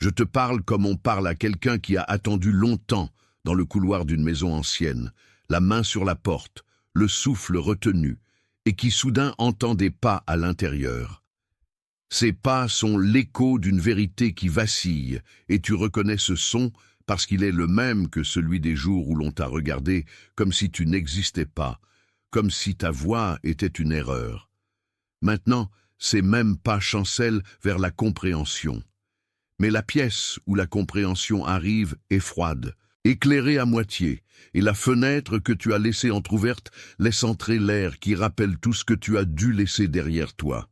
Je te parle comme on parle à quelqu'un qui a attendu longtemps dans le couloir d'une maison ancienne, la main sur la porte, le souffle retenu, et qui soudain entend des pas à l'intérieur. Ces pas sont l'écho d'une vérité qui vacille, et tu reconnais ce son parce qu'il est le même que celui des jours où l'on t'a regardé comme si tu n'existais pas, comme si ta voix était une erreur. Maintenant, ces mêmes pas chancellent vers la compréhension. Mais la pièce où la compréhension arrive est froide, éclairée à moitié, et la fenêtre que tu as laissée entr'ouverte laisse entrer l'air qui rappelle tout ce que tu as dû laisser derrière toi.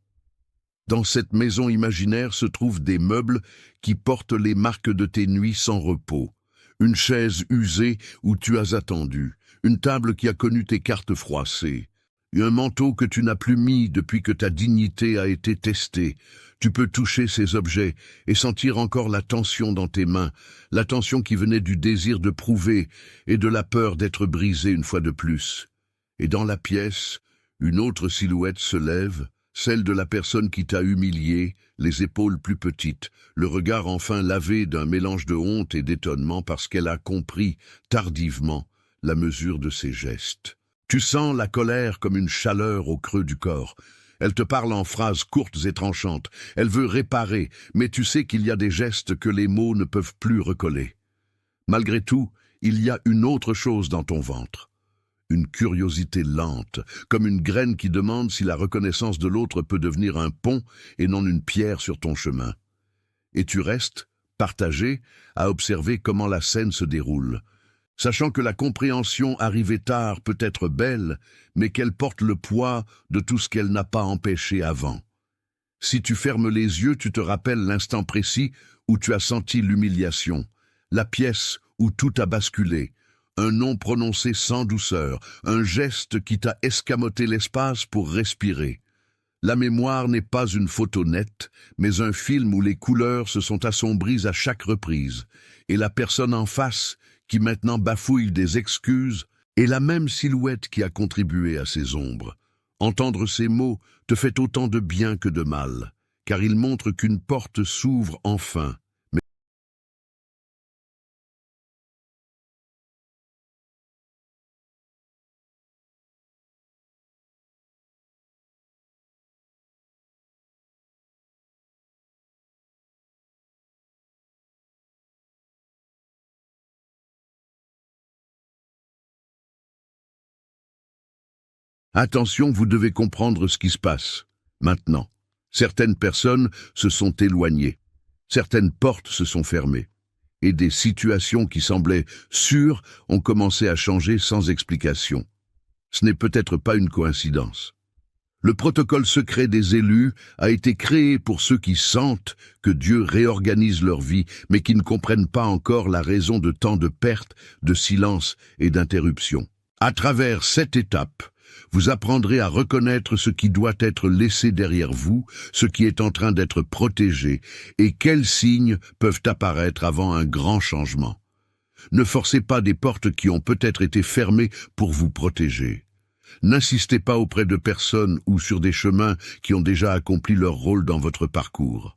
Dans cette maison imaginaire se trouvent des meubles qui portent les marques de tes nuits sans repos. Une chaise usée où tu as attendu, une table qui a connu tes cartes froissées, et un manteau que tu n'as plus mis depuis que ta dignité a été testée. Tu peux toucher ces objets et sentir encore la tension dans tes mains, la tension qui venait du désir de prouver et de la peur d'être brisée une fois de plus. Et dans la pièce, une autre silhouette se lève, celle de la personne qui t'a humilié, les épaules plus petites, le regard enfin lavé d'un mélange de honte et d'étonnement parce qu'elle a compris, tardivement, la mesure de ses gestes. Tu sens la colère comme une chaleur au creux du corps. Elle te parle en phrases courtes et tranchantes. Elle veut réparer, mais tu sais qu'il y a des gestes que les mots ne peuvent plus recoller. Malgré tout, il y a une autre chose dans ton ventre. Une curiosité lente, comme une graine qui demande si la reconnaissance de l'autre peut devenir un pont et non une pierre sur ton chemin. Et tu restes, partagé, à observer comment la scène se déroule, sachant que la compréhension arrivée tard peut être belle, mais qu'elle porte le poids de tout ce qu'elle n'a pas empêché avant. Si tu fermes les yeux, tu te rappelles l'instant précis où tu as senti l'humiliation, la pièce où tout a basculé, un nom prononcé sans douceur, un geste qui t'a escamoté l'espace pour respirer. La mémoire n'est pas une photo nette, mais un film où les couleurs se sont assombries à chaque reprise, et la personne en face, qui maintenant bafouille des excuses, est la même silhouette qui a contribué à ces ombres. Entendre ces mots te fait autant de bien que de mal, car ils montrent qu'une porte s'ouvre enfin. Attention, vous devez comprendre ce qui se passe. Maintenant, certaines personnes se sont éloignées. Certaines portes se sont fermées. Et des situations qui semblaient sûres ont commencé à changer sans explication. Ce n'est peut-être pas une coïncidence. Le protocole secret des élus a été créé pour ceux qui sentent que Dieu réorganise leur vie, mais qui ne comprennent pas encore la raison de tant de pertes, de silence et d'interruptions. À travers cette étape, vous apprendrez à reconnaître ce qui doit être laissé derrière vous, ce qui est en train d'être protégé, et quels signes peuvent apparaître avant un grand changement. Ne forcez pas des portes qui ont peut-être été fermées pour vous protéger. N'insistez pas auprès de personnes ou sur des chemins qui ont déjà accompli leur rôle dans votre parcours.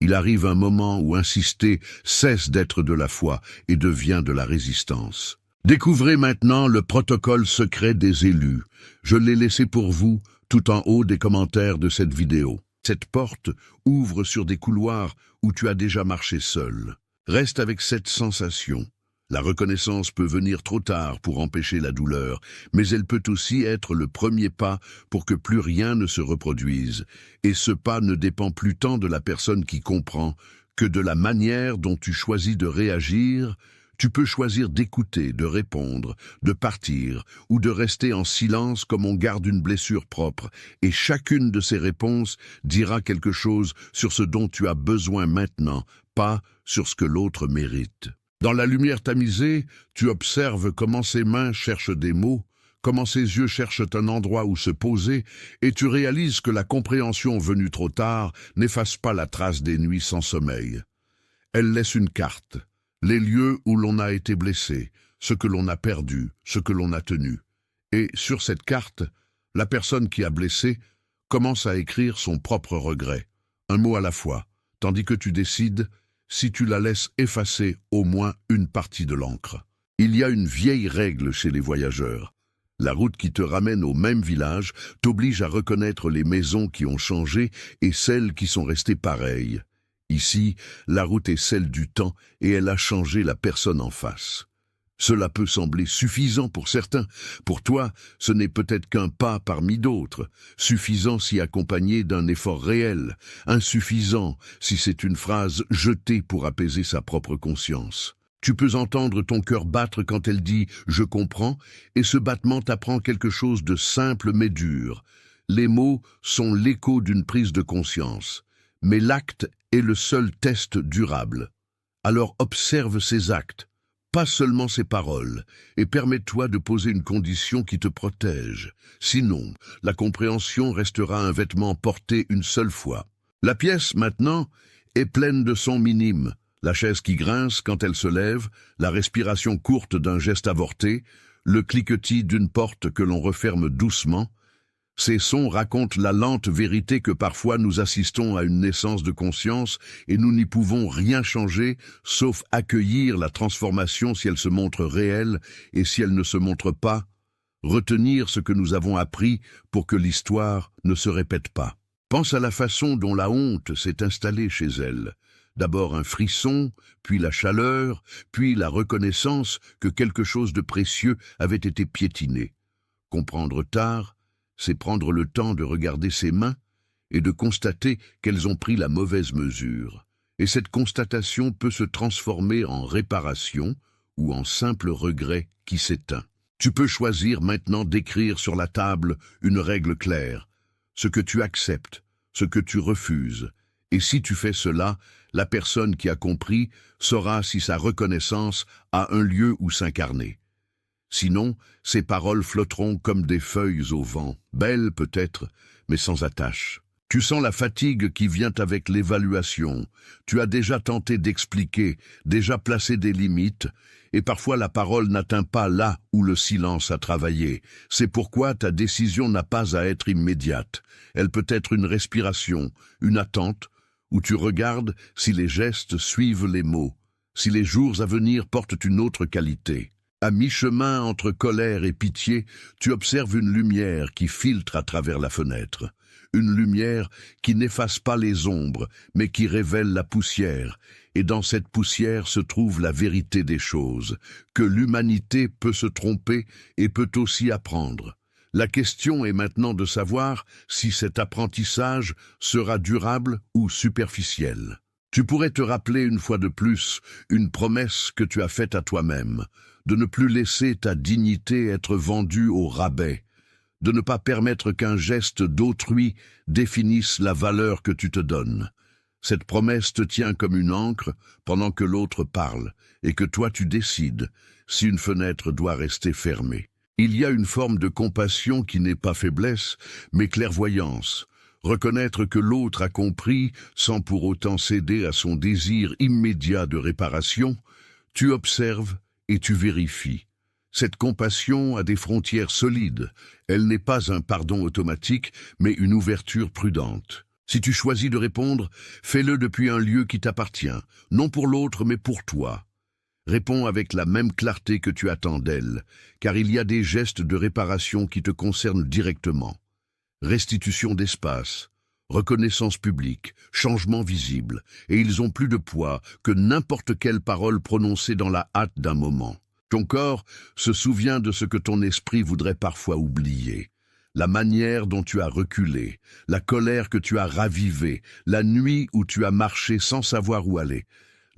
Il arrive un moment où insister cesse d'être de la foi et devient de la résistance. Découvrez maintenant le protocole secret des élus. Je l'ai laissé pour vous tout en haut des commentaires de cette vidéo. Cette porte ouvre sur des couloirs où tu as déjà marché seul. Reste avec cette sensation. La reconnaissance peut venir trop tard pour empêcher la douleur, mais elle peut aussi être le premier pas pour que plus rien ne se reproduise. Et ce pas ne dépend plus tant de la personne qui comprend que de la manière dont tu choisis de réagir. Tu peux choisir d'écouter, de répondre, de partir ou de rester en silence comme on garde une blessure propre, et chacune de ces réponses dira quelque chose sur ce dont tu as besoin maintenant, pas sur ce que l'autre mérite. Dans la lumière tamisée, tu observes comment ses mains cherchent des mots, comment ses yeux cherchent un endroit où se poser, et tu réalises que la compréhension venue trop tard n'efface pas la trace des nuits sans sommeil. Elle laisse une carte. Les lieux où l'on a été blessé, ce que l'on a perdu, ce que l'on a tenu. Et sur cette carte, la personne qui a blessé commence à écrire son propre regret, un mot à la fois, tandis que tu décides, si tu la laisses effacer au moins une partie de l'encre. Il y a une vieille règle chez les voyageurs. La route qui te ramène au même village t'oblige à reconnaître les maisons qui ont changé et celles qui sont restées pareilles. Ici, la route est celle du temps et elle a changé la personne en face. Cela peut sembler suffisant pour certains. Pour toi, ce n'est peut-être qu'un pas parmi d'autres, suffisant si accompagné d'un effort réel, insuffisant si c'est une phrase jetée pour apaiser sa propre conscience. Tu peux entendre ton cœur battre quand elle dit « je comprends » et ce battement t'apprend quelque chose de simple mais dur. Les mots sont l'écho d'une prise de conscience, mais l'acte est le seul test durable. Alors observe ces actes, pas seulement ses paroles, et permets-toi de poser une condition qui te protège. Sinon, la compréhension restera un vêtement porté une seule fois. La pièce, maintenant, est pleine de sons minimes. La chaise qui grince quand elle se lève, la respiration courte d'un geste avorté, le cliquetis d'une porte que l'on referme doucement. Ces sons racontent la lente vérité que parfois nous assistons à une naissance de conscience et nous n'y pouvons rien changer, sauf accueillir la transformation si elle se montre réelle et si elle ne se montre pas, retenir ce que nous avons appris pour que l'histoire ne se répète pas. Pense à la façon dont la honte s'est installée chez elle. D'abord un frisson, puis la chaleur, puis la reconnaissance que quelque chose de précieux avait été piétiné. Comprendre tard, c'est prendre le temps de regarder ses mains et de constater qu'elles ont pris la mauvaise mesure. Et cette constatation peut se transformer en réparation ou en simple regret qui s'éteint. Tu peux choisir maintenant d'écrire sur la table une règle claire, ce que tu acceptes, ce que tu refuses. Et si tu fais cela, la personne qui a compris saura si sa reconnaissance a un lieu où s'incarner. Sinon, ces paroles flotteront comme des feuilles au vent, belles peut-être, mais sans attache. Tu sens la fatigue qui vient avec l'évaluation. Tu as déjà tenté d'expliquer, déjà placé des limites, et parfois la parole n'atteint pas là où le silence a travaillé. C'est pourquoi ta décision n'a pas à être immédiate. Elle peut être une respiration, une attente, où tu regardes si les gestes suivent les mots, si les jours à venir portent une autre qualité. À mi-chemin entre colère et pitié, tu observes une lumière qui filtre à travers la fenêtre. Une lumière qui n'efface pas les ombres, mais qui révèle la poussière. Et dans cette poussière se trouve la vérité des choses, que l'humanité peut se tromper et peut aussi apprendre. La question est maintenant de savoir si cet apprentissage sera durable ou superficiel. Tu pourrais te rappeler une fois de plus une promesse que tu as faite à toi-même, de ne plus laisser ta dignité être vendue au rabais, de ne pas permettre qu'un geste d'autrui définisse la valeur que tu te donnes. Cette promesse te tient comme une ancre pendant que l'autre parle, et que toi tu décides si une fenêtre doit rester fermée. Il y a une forme de compassion qui n'est pas faiblesse, mais clairvoyance. Reconnaître que l'autre a compris sans pour autant céder à son désir immédiat de réparation, tu observes et tu vérifies. Cette compassion a des frontières solides. Elle n'est pas un pardon automatique, mais une ouverture prudente. Si tu choisis de répondre, fais-le depuis un lieu qui t'appartient, non pour l'autre mais pour toi. Réponds avec la même clarté que tu attends d'elle, car il y a des gestes de réparation qui te concernent directement. Restitution d'espace, reconnaissance publique, changement visible, et ils ont plus de poids que n'importe quelle parole prononcée dans la hâte d'un moment. Ton corps se souvient de ce que ton esprit voudrait parfois oublier. La manière dont tu as reculé, la colère que tu as ravivée, la nuit où tu as marché sans savoir où aller.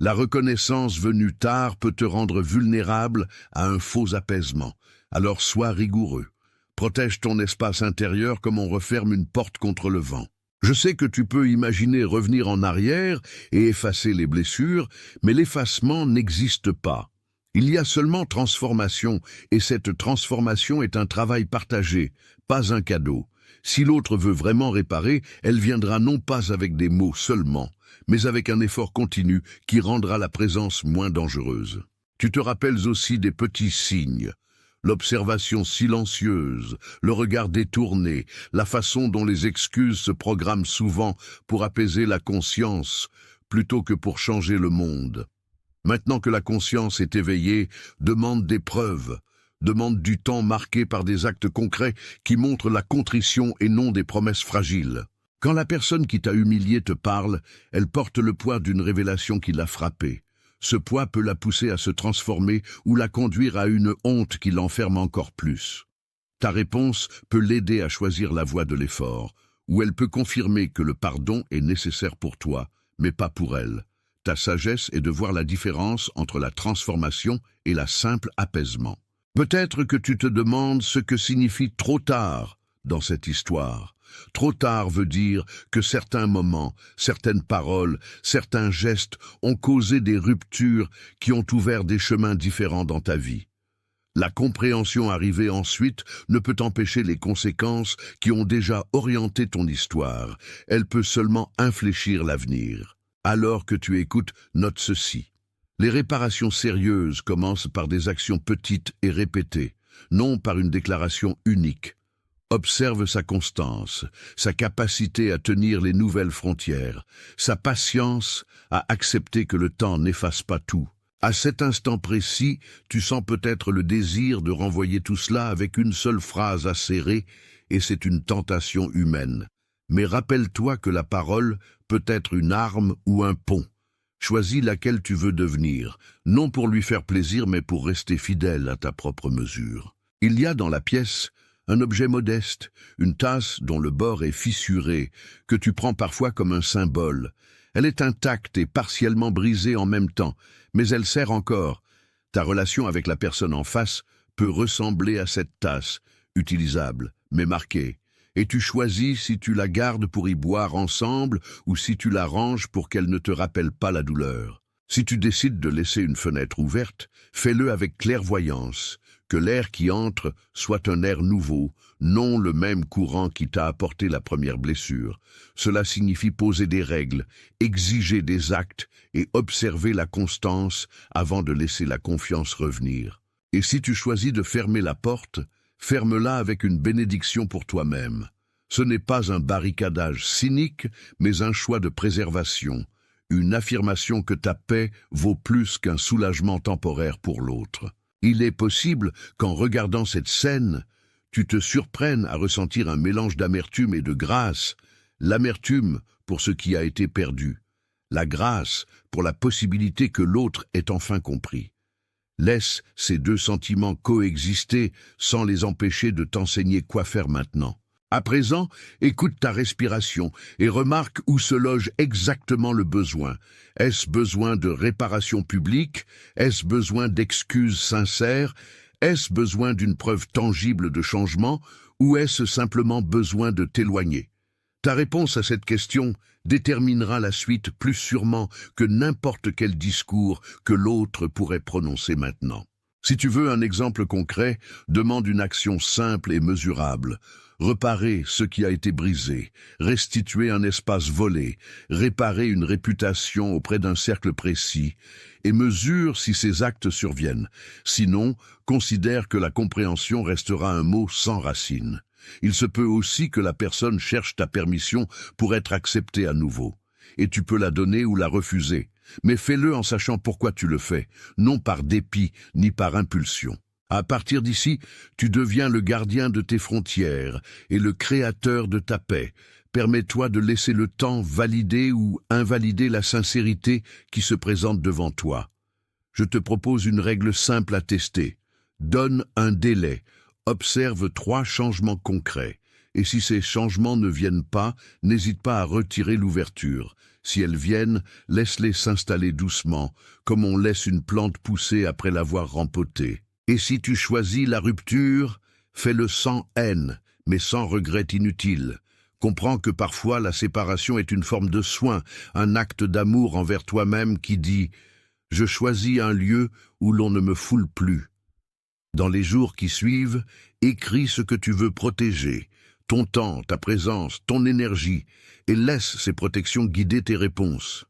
La reconnaissance venue tard peut te rendre vulnérable à un faux apaisement. Alors sois rigoureux. Protège ton espace intérieur comme on referme une porte contre le vent. Je sais que tu peux imaginer revenir en arrière et effacer les blessures, mais l'effacement n'existe pas. Il y a seulement transformation, et cette transformation est un travail partagé, pas un cadeau. Si l'autre veut vraiment réparer, elle viendra non pas avec des mots seulement, mais avec un effort continu qui rendra la présence moins dangereuse. Tu te rappelles aussi des petits signes. L'observation silencieuse, le regard détourné, la façon dont les excuses se programment souvent pour apaiser la conscience, plutôt que pour changer le monde. Maintenant que la conscience est éveillée, demande des preuves, demande du temps marqué par des actes concrets qui montrent la contrition et non des promesses fragiles. Quand la personne qui t'a humilié te parle, elle porte le poids d'une révélation qui l'a frappée. Ce poids peut la pousser à se transformer ou la conduire à une honte qui l'enferme encore plus. Ta réponse peut l'aider à choisir la voie de l'effort, ou elle peut confirmer que le pardon est nécessaire pour toi, mais pas pour elle. Ta sagesse est de voir la différence entre la transformation et la simple apaisement. Peut-être que tu te demandes ce que signifie trop tard dans cette histoire. Trop tard veut dire que certains moments, certaines paroles, certains gestes ont causé des ruptures qui ont ouvert des chemins différents dans ta vie. La compréhension arrivée ensuite ne peut empêcher les conséquences qui ont déjà orienté ton histoire. Elle peut seulement infléchir l'avenir. Alors que tu écoutes, note ceci. Les réparations sérieuses commencent par des actions petites et répétées, non par une déclaration unique. Observe sa constance, sa capacité à tenir les nouvelles frontières, sa patience à accepter que le temps n'efface pas tout. À cet instant précis, tu sens peut-être le désir de renvoyer tout cela avec une seule phrase acérée, et c'est une tentation humaine. Mais rappelle-toi que la parole peut être une arme ou un pont. Choisis laquelle tu veux devenir, non pour lui faire plaisir, mais pour rester fidèle à ta propre mesure. Il y a dans la pièce un objet modeste, une tasse dont le bord est fissuré, que tu prends parfois comme un symbole. Elle est intacte et partiellement brisée en même temps, mais elle sert encore. Ta relation avec la personne en face peut ressembler à cette tasse, utilisable, mais marquée. Et tu choisis si tu la gardes pour y boire ensemble ou si tu la ranges pour qu'elle ne te rappelle pas la douleur. Si tu décides de laisser une fenêtre ouverte, fais-le avec clairvoyance. Que l'air qui entre soit un air nouveau, non le même courant qui t'a apporté la première blessure. Cela signifie poser des règles, exiger des actes et observer la constance avant de laisser la confiance revenir. Et si tu choisis de fermer la porte, ferme-la avec une bénédiction pour toi-même. Ce n'est pas un barricadage cynique, mais un choix de préservation, une affirmation que ta paix vaut plus qu'un soulagement temporaire pour l'autre. Il est possible qu'en regardant cette scène, tu te surprennes à ressentir un mélange d'amertume et de grâce, l'amertume pour ce qui a été perdu, la grâce pour la possibilité que l'autre ait enfin compris. Laisse ces deux sentiments coexister sans les empêcher de t'enseigner quoi faire maintenant. À présent, écoute ta respiration et remarque où se loge exactement le besoin. Est-ce besoin de réparation publique? Est-ce besoin d'excuses sincères? Est-ce besoin d'une preuve tangible de changement? Ou est-ce simplement besoin de t'éloigner? Ta réponse à cette question déterminera la suite plus sûrement que n'importe quel discours que l'autre pourrait prononcer maintenant. Si tu veux un exemple concret, demande une action simple et mesurable. Reparer ce qui a été brisé, restituer un espace volé, réparer une réputation auprès d'un cercle précis, et mesure si ces actes surviennent. Sinon, considère que la compréhension restera un mot sans racine. Il se peut aussi que la personne cherche ta permission pour être acceptée à nouveau, et tu peux la donner ou la refuser. Mais fais-le en sachant pourquoi tu le fais, non par dépit ni par impulsion. À partir d'ici, tu deviens le gardien de tes frontières et le créateur de ta paix. Permets-toi de laisser le temps valider ou invalider la sincérité qui se présente devant toi. Je te propose une règle simple à tester. Donne un délai. Observe 3 changements concrets. Et si ces changements ne viennent pas, n'hésite pas à retirer l'ouverture. Si elles viennent, laisse-les s'installer doucement, comme on laisse une plante pousser après l'avoir rempotée. Et si tu choisis la rupture, fais-le sans haine, mais sans regret inutile. Comprends que parfois la séparation est une forme de soin, un acte d'amour envers toi-même qui dit « Je choisis un lieu où l'on ne me foule plus ». Dans les jours qui suivent, écris ce que tu veux protéger, ton temps, ta présence, ton énergie, et laisse ces protections guider tes réponses.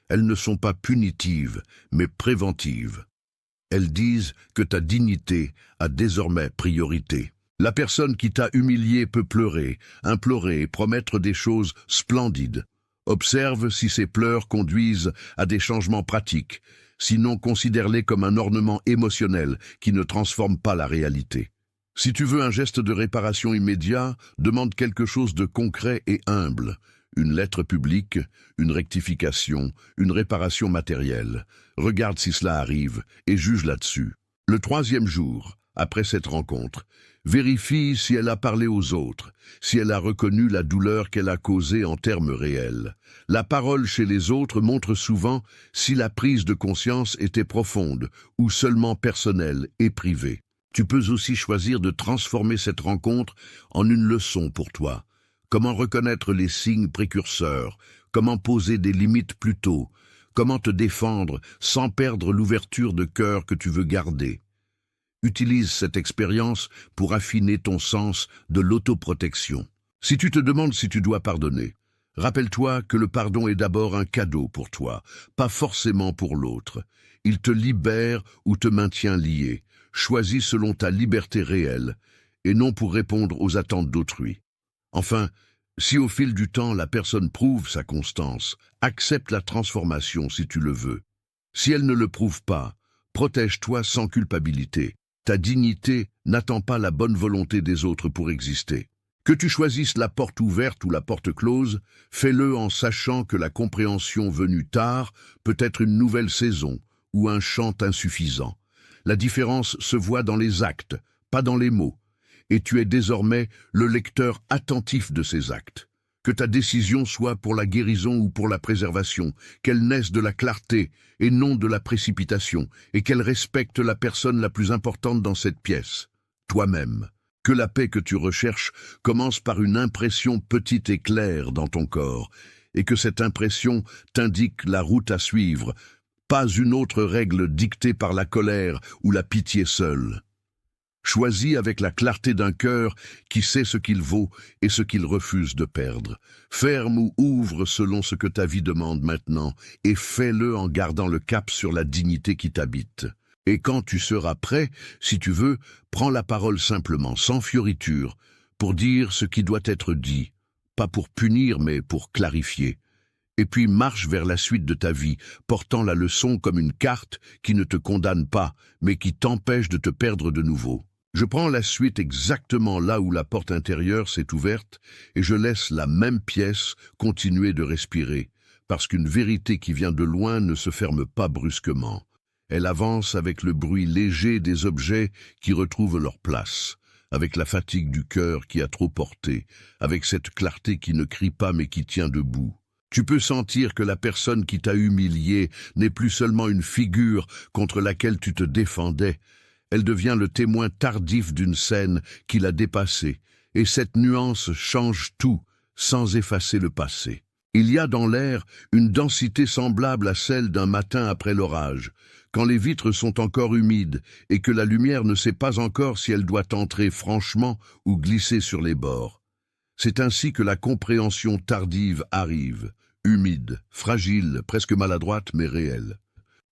Elles ne sont pas punitives, mais préventives. Elles disent que ta dignité a désormais priorité. La personne qui t'a humilié peut pleurer, implorer et promettre des choses splendides. Observe si ces pleurs conduisent à des changements pratiques, sinon considère-les comme un ornement émotionnel qui ne transforme pas la réalité. Si tu veux un geste de réparation immédiat, demande quelque chose de concret et humble. Une lettre publique, une rectification, une réparation matérielle. Regarde si cela arrive et juge là-dessus. Le troisième jour, après cette rencontre, vérifie si elle a parlé aux autres, si elle a reconnu la douleur qu'elle a causée en termes réels. La parole chez les autres montre souvent si la prise de conscience était profonde ou seulement personnelle et privée. Tu peux aussi choisir de transformer cette rencontre en une leçon pour toi. Comment reconnaître les signes précurseurs, comment poser des limites plus tôt, comment te défendre sans perdre l'ouverture de cœur que tu veux garder. Utilise cette expérience pour affiner ton sens de l'autoprotection. Si tu te demandes si tu dois pardonner, rappelle-toi que le pardon est d'abord un cadeau pour toi, pas forcément pour l'autre. Il te libère ou te maintient lié. Choisis selon ta liberté réelle, et non pour répondre aux attentes d'autrui. Enfin, si au fil du temps la personne prouve sa constance, accepte la transformation si tu le veux. Si elle ne le prouve pas, protège-toi sans culpabilité. Ta dignité n'attend pas la bonne volonté des autres pour exister. Que tu choisisses la porte ouverte ou la porte close, fais-le en sachant que la compréhension venue tard peut être une nouvelle saison ou un chant insuffisant. La différence se voit dans les actes, pas dans les mots, et tu es désormais le lecteur attentif de ces actes. Que ta décision soit pour la guérison ou pour la préservation, qu'elle naisse de la clarté et non de la précipitation, et qu'elle respecte la personne la plus importante dans cette pièce, toi-même. Que la paix que tu recherches commence par une impression petite et claire dans ton corps, et que cette impression t'indique la route à suivre, pas une autre règle dictée par la colère ou la pitié seule. Choisis avec la clarté d'un cœur qui sait ce qu'il vaut et ce qu'il refuse de perdre. Ferme ou ouvre selon ce que ta vie demande maintenant, et fais-le en gardant le cap sur la dignité qui t'habite. Et quand tu seras prêt, si tu veux, prends la parole simplement, sans fioriture, pour dire ce qui doit être dit, pas pour punir mais pour clarifier. Et puis marche vers la suite de ta vie, portant la leçon comme une carte qui ne te condamne pas, mais qui t'empêche de te perdre de nouveau. Je prends la suite exactement là où la porte intérieure s'est ouverte, et je laisse la même pièce continuer de respirer, parce qu'une vérité qui vient de loin ne se ferme pas brusquement. Elle avance avec le bruit léger des objets qui retrouvent leur place, avec la fatigue du cœur qui a trop porté, avec cette clarté qui ne crie pas mais qui tient debout. Tu peux sentir que la personne qui t'a humilié n'est plus seulement une figure contre laquelle tu te défendais. Elle devient le témoin tardif d'une scène qui l'a dépassée, et cette nuance change tout, sans effacer le passé. Il y a dans l'air une densité semblable à celle d'un matin après l'orage, quand les vitres sont encore humides et que la lumière ne sait pas encore si elle doit entrer franchement ou glisser sur les bords. C'est ainsi que la compréhension tardive arrive, humide, fragile, presque maladroite mais réelle.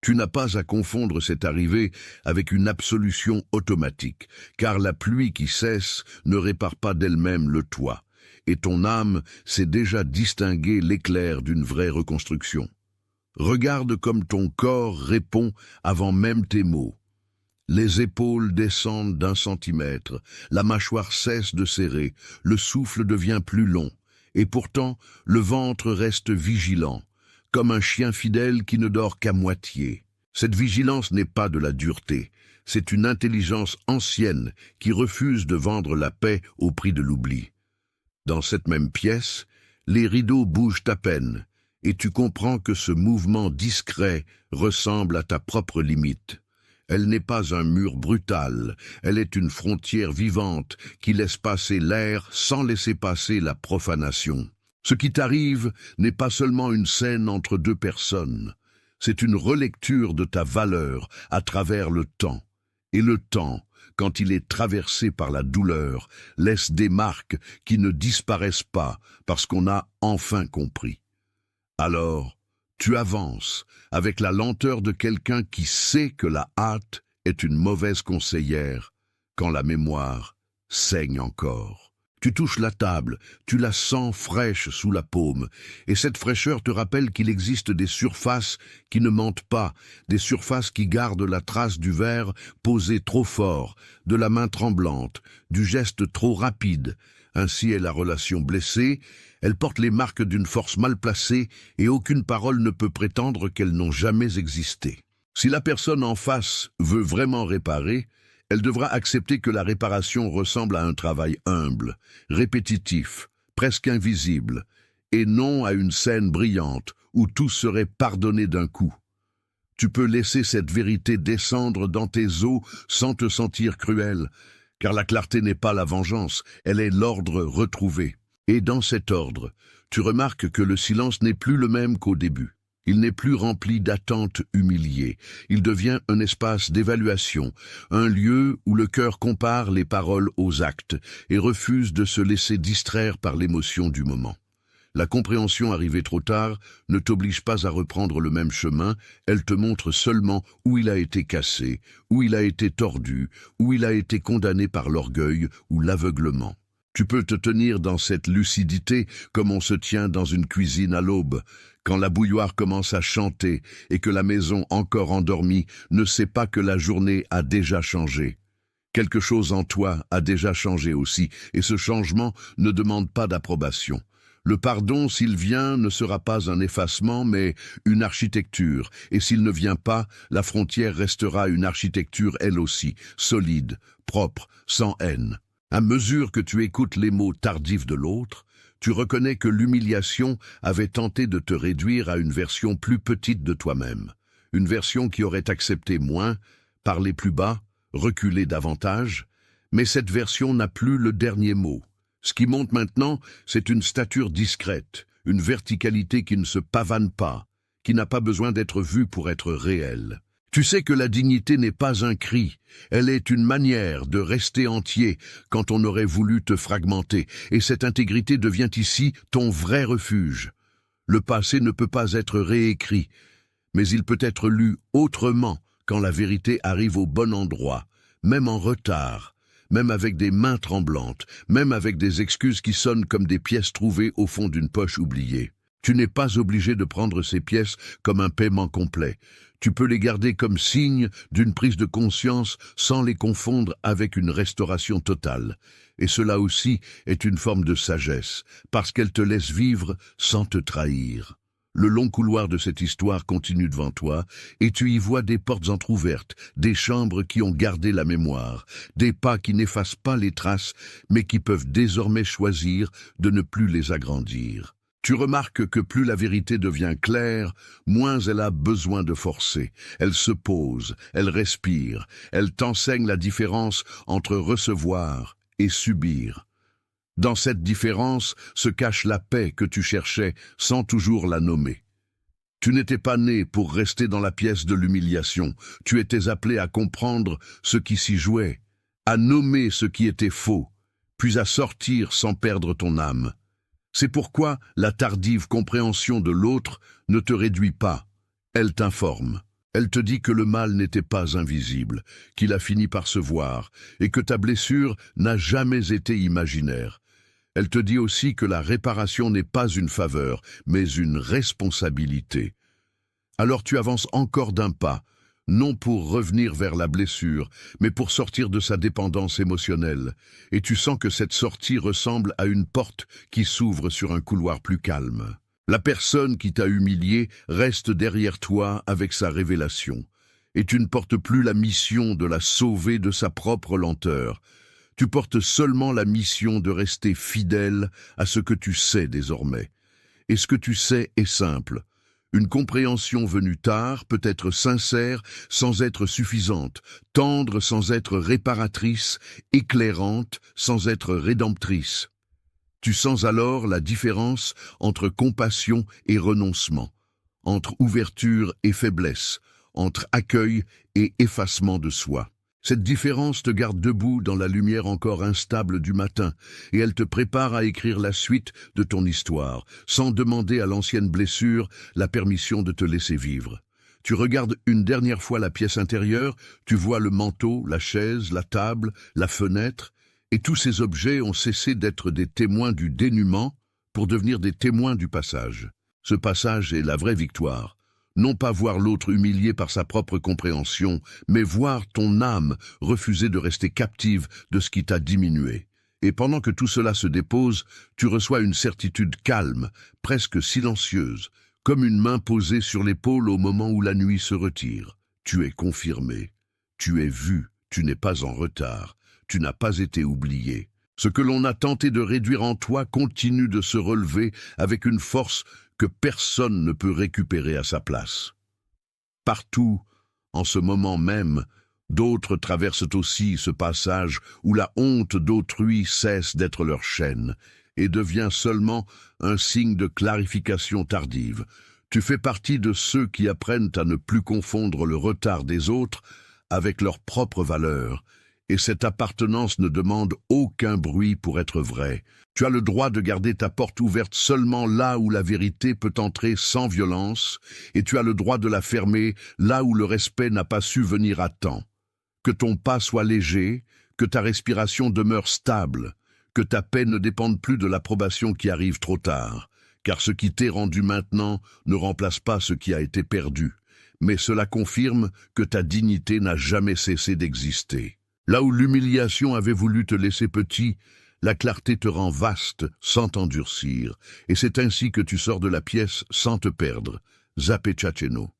Tu n'as pas à confondre cette arrivée avec une absolution automatique, car la pluie qui cesse ne répare pas d'elle-même le toit, et ton âme sait déjà distinguer l'éclair d'une vraie reconstruction. Regarde comme ton corps répond avant même tes mots. Les épaules descendent d'1 centimètre, la mâchoire cesse de serrer, le souffle devient plus long, et pourtant le ventre reste vigilant, comme un chien fidèle qui ne dort qu'à moitié. Cette vigilance n'est pas de la dureté, c'est une intelligence ancienne qui refuse de vendre la paix au prix de l'oubli. Dans cette même pièce, les rideaux bougent à peine, et tu comprends que ce mouvement discret ressemble à ta propre limite. Elle n'est pas un mur brutal, elle est une frontière vivante qui laisse passer l'air sans laisser passer la profanation. Ce qui t'arrive n'est pas seulement une scène entre deux personnes, c'est une relecture de ta valeur à travers le temps. Et le temps, quand il est traversé par la douleur, laisse des marques qui ne disparaissent pas parce qu'on a enfin compris. Alors, tu avances avec la lenteur de quelqu'un qui sait que la hâte est une mauvaise conseillère quand la mémoire saigne encore. Tu touches la table, tu la sens fraîche sous la paume, et cette fraîcheur te rappelle qu'il existe des surfaces qui ne mentent pas, des surfaces qui gardent la trace du verre posé trop fort, de la main tremblante, du geste trop rapide. Ainsi est la relation blessée, elle porte les marques d'une force mal placée et aucune parole ne peut prétendre qu'elles n'ont jamais existé. Si la personne en face veut vraiment réparer, elle devra accepter que la réparation ressemble à un travail humble, répétitif, presque invisible, et non à une scène brillante où tout serait pardonné d'un coup. Tu peux laisser cette vérité descendre dans tes os sans te sentir cruel, car la clarté n'est pas la vengeance, elle est l'ordre retrouvé. Et dans cet ordre, tu remarques que le silence n'est plus le même qu'au début. Il n'est plus rempli d'attentes humiliées. Il devient un espace d'évaluation, un lieu où le cœur compare les paroles aux actes et refuse de se laisser distraire par l'émotion du moment. La compréhension arrivée trop tard ne t'oblige pas à reprendre le même chemin, elle te montre seulement où il a été cassé, où il a été tordu, où il a été condamné par l'orgueil ou l'aveuglement. Tu peux te tenir dans cette lucidité comme on se tient dans une cuisine à l'aube, quand la bouilloire commence à chanter et que la maison encore endormie ne sait pas que la journée a déjà changé. Quelque chose en toi a déjà changé aussi, et ce changement ne demande pas d'approbation. Le pardon, s'il vient, ne sera pas un effacement, mais une architecture, et s'il ne vient pas, la frontière restera une architecture elle aussi, solide, propre, sans haine. À mesure que tu écoutes les mots tardifs de l'autre, tu reconnais que l'humiliation avait tenté de te réduire à une version plus petite de toi-même, une version qui aurait accepté moins, parlé plus bas, reculé davantage, mais cette version n'a plus le dernier mot. Ce qui monte maintenant, c'est une stature discrète, une verticalité qui ne se pavane pas, qui n'a pas besoin d'être vue pour être réelle. Tu sais que la dignité n'est pas un cri, elle est une manière de rester entier quand on aurait voulu te fragmenter, et cette intégrité devient ici ton vrai refuge. Le passé ne peut pas être réécrit, mais il peut être lu autrement quand la vérité arrive au bon endroit, même en retard, même avec des mains tremblantes, même avec des excuses qui sonnent comme des pièces trouvées au fond d'une poche oubliée. Tu n'es pas obligé de prendre ces pièces comme un paiement complet. Tu peux les garder comme signe d'une prise de conscience sans les confondre avec une restauration totale. Et cela aussi est une forme de sagesse, parce qu'elle te laisse vivre sans te trahir. Le long couloir de cette histoire continue devant toi, et tu y vois des portes entr'ouvertes, des chambres qui ont gardé la mémoire, des pas qui n'effacent pas les traces, mais qui peuvent désormais choisir de ne plus les agrandir. Tu remarques que plus la vérité devient claire, moins elle a besoin de forcer. Elle se pose, elle respire, elle t'enseigne la différence entre recevoir et subir. Dans cette différence se cache la paix que tu cherchais sans toujours la nommer. Tu n'étais pas né pour rester dans la pièce de l'humiliation. Tu étais appelé à comprendre ce qui s'y jouait, à nommer ce qui était faux, puis à sortir sans perdre ton âme. C'est pourquoi la tardive compréhension de l'autre ne te réduit pas, elle t'informe. Elle te dit que le mal n'était pas invisible, qu'il a fini par se voir, et que ta blessure n'a jamais été imaginaire. Elle te dit aussi que la réparation n'est pas une faveur, mais une responsabilité. Alors tu avances encore d'un pas, non pour revenir vers la blessure, mais pour sortir de sa dépendance émotionnelle, et tu sens que cette sortie ressemble à une porte qui s'ouvre sur un couloir plus calme. La personne qui t'a humilié reste derrière toi avec sa révélation, et tu ne portes plus la mission de la sauver de sa propre lenteur. Tu portes seulement la mission de rester fidèle à ce que tu sais désormais. Et ce que tu sais est simple. Une compréhension venue tard peut être sincère sans être suffisante, tendre sans être réparatrice, éclairante sans être rédemptrice. Tu sens alors la différence entre compassion et renoncement, entre ouverture et faiblesse, entre accueil et effacement de soi. Cette différence te garde debout dans la lumière encore instable du matin, et elle te prépare à écrire la suite de ton histoire, sans demander à l'ancienne blessure la permission de te laisser vivre. Tu regardes une dernière fois la pièce intérieure, tu vois le manteau, la chaise, la table, la fenêtre, Et tous ces objets ont cessé d'être des témoins du dénuement pour devenir des témoins du passage. Ce passage est la vraie victoire. Non pas voir l'autre humilié par sa propre compréhension, mais voir ton âme refuser de rester captive de ce qui t'a diminué. Et pendant que tout cela se dépose, tu reçois une certitude calme, presque silencieuse, comme une main posée sur l'épaule au moment où la nuit se retire. Tu es confirmé, tu es vu, tu n'es pas en retard, tu n'as pas été oublié. Ce que l'on a tenté de réduire en toi continue de se relever avec une force que personne ne peut récupérer à sa place. Partout, en ce moment même, d'autres traversent aussi ce passage où la honte d'autrui cesse d'être leur chaîne et devient seulement un signe de clarification tardive. Tu fais partie de ceux qui apprennent à ne plus confondre le retard des autres avec leur propre valeur, et cette appartenance ne demande aucun bruit pour être vraie. Tu as le droit de garder ta porte ouverte seulement là où la vérité peut entrer sans violence, et tu as le droit de la fermer là où le respect n'a pas su venir à temps. Que ton pas soit léger, que ta respiration demeure stable, que ta paix ne dépende plus de l'approbation qui arrive trop tard, car ce qui t'est rendu maintenant ne remplace pas ce qui a été perdu, mais cela confirme que ta dignité n'a jamais cessé d'exister. Là où l'humiliation avait voulu te laisser petit, la clarté te rend vaste sans t'endurcir, et c'est ainsi que tu sors de la pièce sans te perdre. Zapechaceno.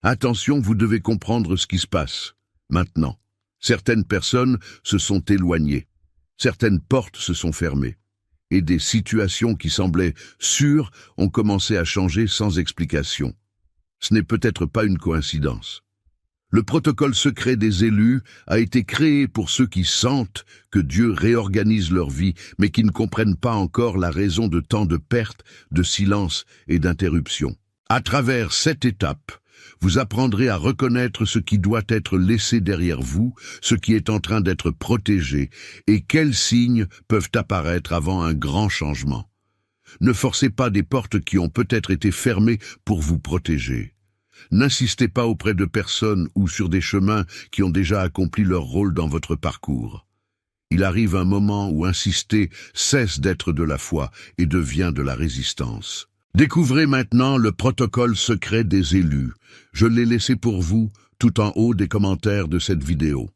Attention, vous devez comprendre ce qui se passe. Maintenant, certaines personnes se sont éloignées, certaines portes se sont fermées, et des situations qui semblaient sûres ont commencé à changer sans explication. Ce n'est peut-être pas une coïncidence. Le protocole secret des élus a été créé pour ceux qui sentent que Dieu réorganise leur vie, mais qui ne comprennent pas encore la raison de tant de pertes, de silence et d'interruptions. À travers cette étape, vous apprendrez à reconnaître ce qui doit être laissé derrière vous, ce qui est en train d'être protégé, et quels signes peuvent apparaître avant un grand changement. Ne forcez pas des portes qui ont peut-être été fermées pour vous protéger. N'insistez pas auprès de personnes ou sur des chemins qui ont déjà accompli leur rôle dans votre parcours. Il arrive un moment où insister cesse d'être de la foi et devient de la résistance. Découvrez maintenant le protocole secret des élus. Je l'ai laissé pour vous tout en haut des commentaires de cette vidéo.